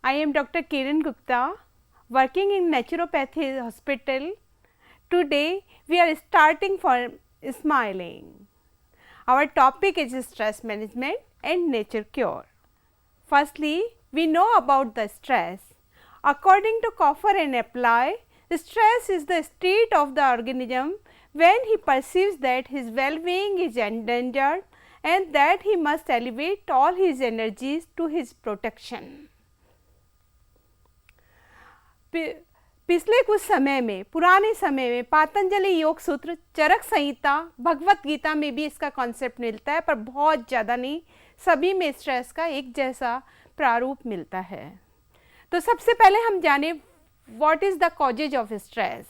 I am Dr. Kiran Gupta, working in Naturopathy Hospital. Today we are starting from smiling. Our topic is stress management and nature cure. Firstly, we know about the stress. According to Coffer and Apply, stress is the state of the organism when he perceives that his well-being is endangered and that he must elevate all his energies to his protection. पिछले कुछ समय में, पुराने समय में पातंजलि योग सूत्र, चरक संहिता, भगवत गीता में भी इसका कॉन्सेप्ट मिलता है, पर बहुत ज़्यादा नहीं, सभी में स्ट्रेस का एक जैसा प्रारूप मिलता है। तो सबसे पहले हम जाने what is the causes of stress.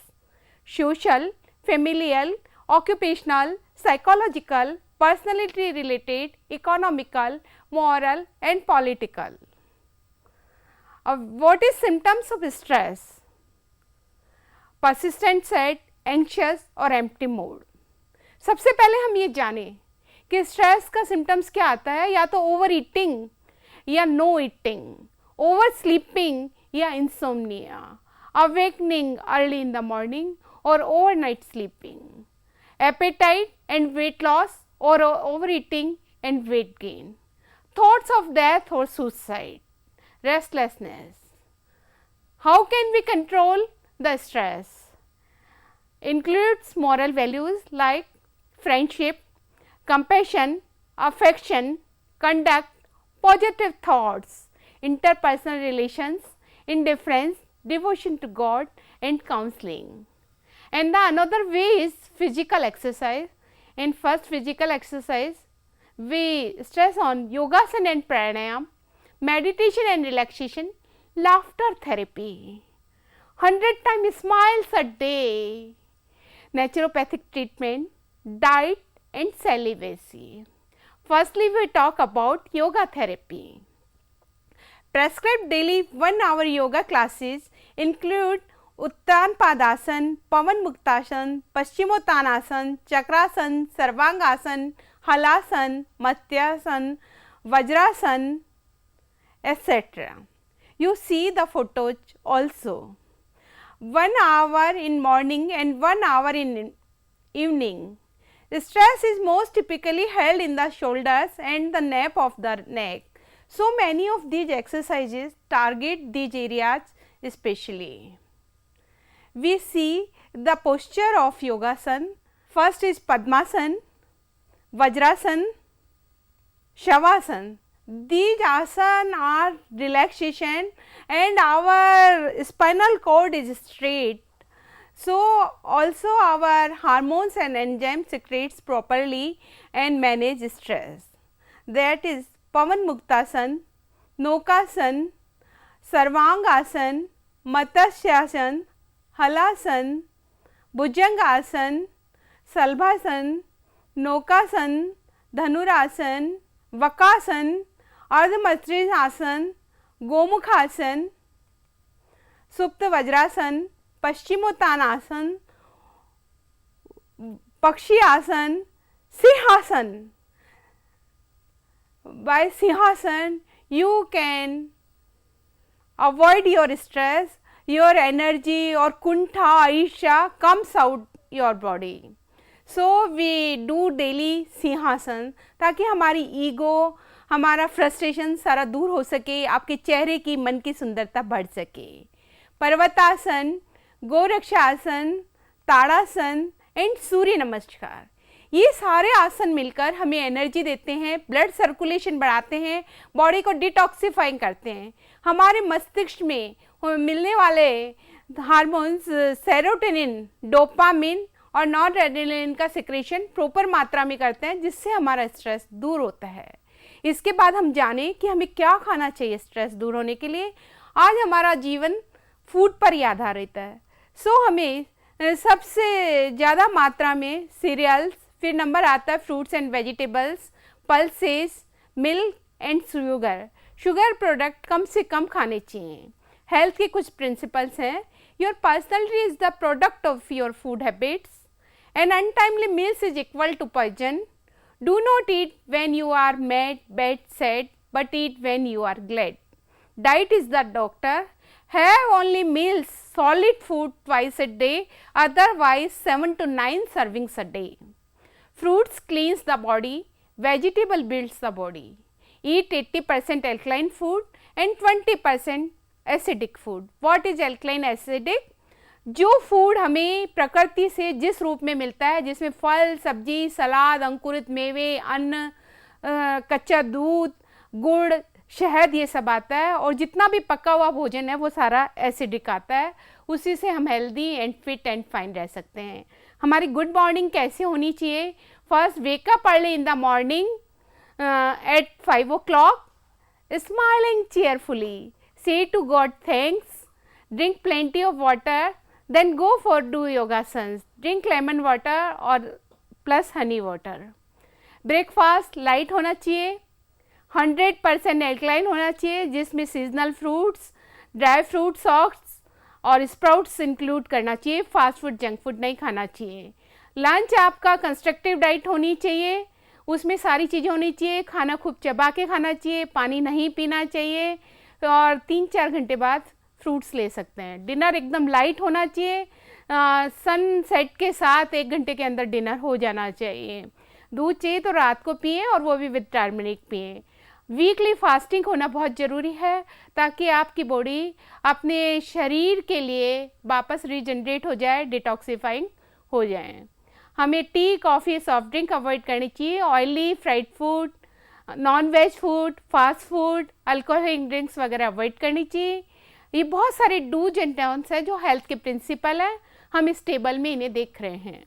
Social, familial, occupational, psychological, personality related, economical, moral and political. What is symptoms of stress? Persistent sad, anxious और empty mood। सबसे पहले हम ये जानें कि स्ट्रेस का सिम्टम्स क्या आता है, या तो ओवर ईटिंग या नो ईटिंग, ओवर स्लीपिंग या insomnia, awakening early in the morning और over night sleeping, appetite and weight loss और over eating and weight gain, thoughts of death और suicide, restlessness. How can we control the stress? Includes moral values like friendship, compassion, affection, conduct, positive thoughts, interpersonal relations, indifference, devotion to God and counseling. And the another way is physical exercise. In first physical exercise, we stress on yogasana and pranayam, meditation and relaxation, laughter therapy, 100 times smiles a day, naturopathic treatment, diet and celibacy. Firstly, we talk about yoga therapy. Prescribed daily 1 hour yoga classes include Uttan Padasan, Pavan Muktasan, Paschimottanasana, Chakrasan, Sarvangasana, Halasan, Matsyasan, Vajrasan, etc. You see the photos also. 1 hour in morning and 1 hour in evening. The stress is most typically held in the shoulders and the nape of the neck. So many of these exercises target these areas especially. We see the posture of yogasana. First is Padmasana, Vajrasana, Shavasana. These asanas are relaxation and our spinal cord is straight. So, also our hormones and enzymes secretes properly and manage stress. That is Pavan Muktasan, Nokasana, Sarvangasana, Matsyasana, Halasan, Bhujangasana, Salbhasana, Nokasana, Dhanurasana, Vakasana, Ardhamastrikasana, Gomukhasana, Supta Vajrasana, Paschimottanasana, पक्षी आसन, सिंहासन. By सिंहासन, you can avoid your stress, your energy or kuntha, isha comes out your body. So we do daily सिंहासन ताकि हमारी ego, हमारा frustration सारा दूर हो सके, आपके चेहरे की, मन की सुंदरता बढ़ सके. पर्वतासन, गोरक्षासन, ताड़ासन एंड सूर्य नमस्कार, ये सारे आसन मिलकर हमें एनर्जी देते हैं, ब्लड सर्कुलेशन बढ़ाते हैं, बॉडी को डिटॉक्सिफाइंग करते हैं. हमारे मस्तिष्क में मिलने वाले हार्मोन्स सेरोटोनिन, डोपामिन और नॉरएड्रेनालिन का सिक्रेशन प्रॉपर मात्रा में करते हैं, जिससे हमारा स्ट्रेस दूर होता है. इसके बाद हम जानें कि हमें क्या खाना चाहिए स्ट्रेस दूर होने के लिए. आज हमारा जीवन फूड पर ही आधारित है. सो हमें सबसे ज़्यादा मात्रा में सीरियल्स, फिर नंबर आता है fruits and vegetables, pulses, milk and sugar product कम से कम खाने चाहिए. हेल्थ के कुछ प्रिंसिपल्स हैं. Your personality is the product of your food habits. An untimely meals is equal to poison. Do not eat when you are mad, bad, sad, but eat when you are glad. Diet is the doctor. Have only meals, solid food twice a day, otherwise 7 to 9 servings a day. Fruits cleans the body, vegetable builds the body. Eat 80% alkaline food and 20% acidic food. What is alkaline acidic? जो food हमें प्रकृति से जिस रूप में मिलता है, जिसमें फल, सब्जी, सलाद, अंकुरित मेवे, अन्न, कच्चा दूध, गुड़, शहद ये सब आता है, और जितना भी पका हुआ भोजन है वो सारा एसिडिक आता है, उसी से हम healthy and fit and fine रह सकते हैं। हमारी गुड मॉर्निंग कैसे होनी चाहिए? First, wake up early in the morning at 5 o'clock, smiling cheerfully, say to God thanks, drink plenty of water, then go for do yogasans, drink lemon water or plus honey water. Breakfast light होना चाहिए, 100% alkaline होना चाहिए, जिसमें seasonal fruits, dry fruit, socks और sprouts include करना चाहिए। Fast food, junk food नहीं खाना चाहिए। लंच आपका कंस्ट्रक्टिव डाइट होनी चाहिए, उसमें सारी चीज़ें होनी चाहिए। खाना खूब चबा के खाना चाहिए, पानी नहीं पीना चाहिए, और 3-4 घंटे बाद फ्रूट्स ले सकते हैं। डिनर एकदम लाइट होना चाहिए, सनसेट के साथ 1 घंटे के अंदर डिनर हो जाना चाहिए। दूध चाहिए तो रात को पिए, और वो भी विद टर्मरिक पिए। वीकली फास्टिंग होना बहुत ज़रूरी है, ताकि आपकी बॉडी अपने शरीर के लिए वापस रीजनरेट हो जाए, डिटॉक्सिफाइंग हो जाए। हमें tea, coffee, soft drink avoid करनी चाहिए। Oily, fried food, non veg food, fast food, alcoholic drinks वगैरह अवॉइड करनी चाहिए। ये बहुत सारे डूज एंड डोंट्स हैं जो हेल्थ के प्रिंसिपल हैं, हम इस टेबल में इन्हें देख रहे हैं।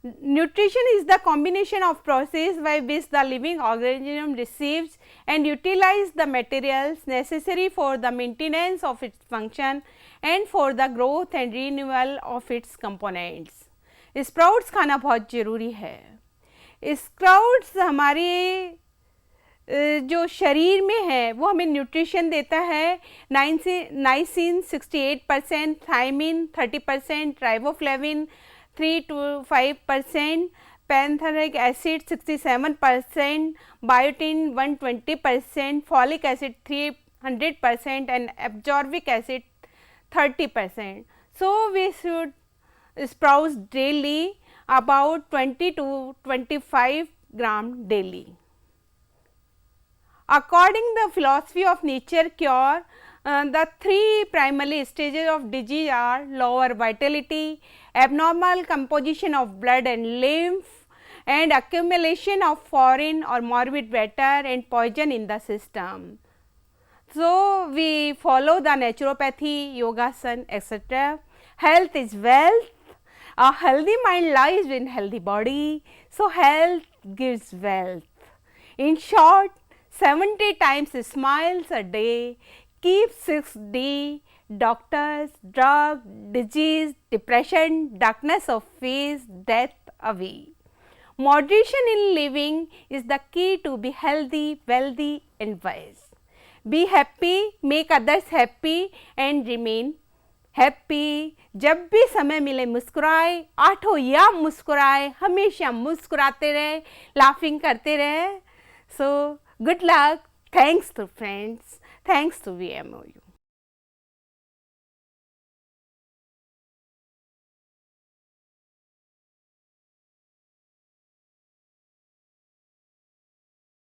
Nutrition is the combination of process by which the living organism receives and utilizes the materials necessary for the maintenance of its function and for the growth and renewal of its components. Sprouts खाना बहुत ज़रूरी है। Sprouts हमारे जो शरीर में है वो हमें न्यूट्रिशन देता है। Niacin 68%, thiamine 30%, riboflavin 3 to 5%, pantothenic acid 67%, biotin 120%, folic acid 300% and absorbic acid 30%. So we should sprout daily about 20 to 25 gram daily. According the philosophy of nature cure, the 3 primary stages of disease are lower vitality, abnormal composition of blood and lymph, and accumulation of foreign or morbid matter and poison in the system. So we follow the naturopathy, yogasan, etc. Health is wealth. A healthy mind lies in healthy body. So health gives wealth. In short, 70 times smiles a day keep 6D, doctors, drug, disease, depression, darkness of face, death away. Moderation in living is the key to be healthy, wealthy and wise. Be happy, make others happy and remain happy. जब भी समय मिले मुस्कुराए, आठों या मुस्कुराए, हमेशा मुस्कुराते रहे, लाफिंग करते रहे. So good luck. Thanks to friends. Thanks to VMOU.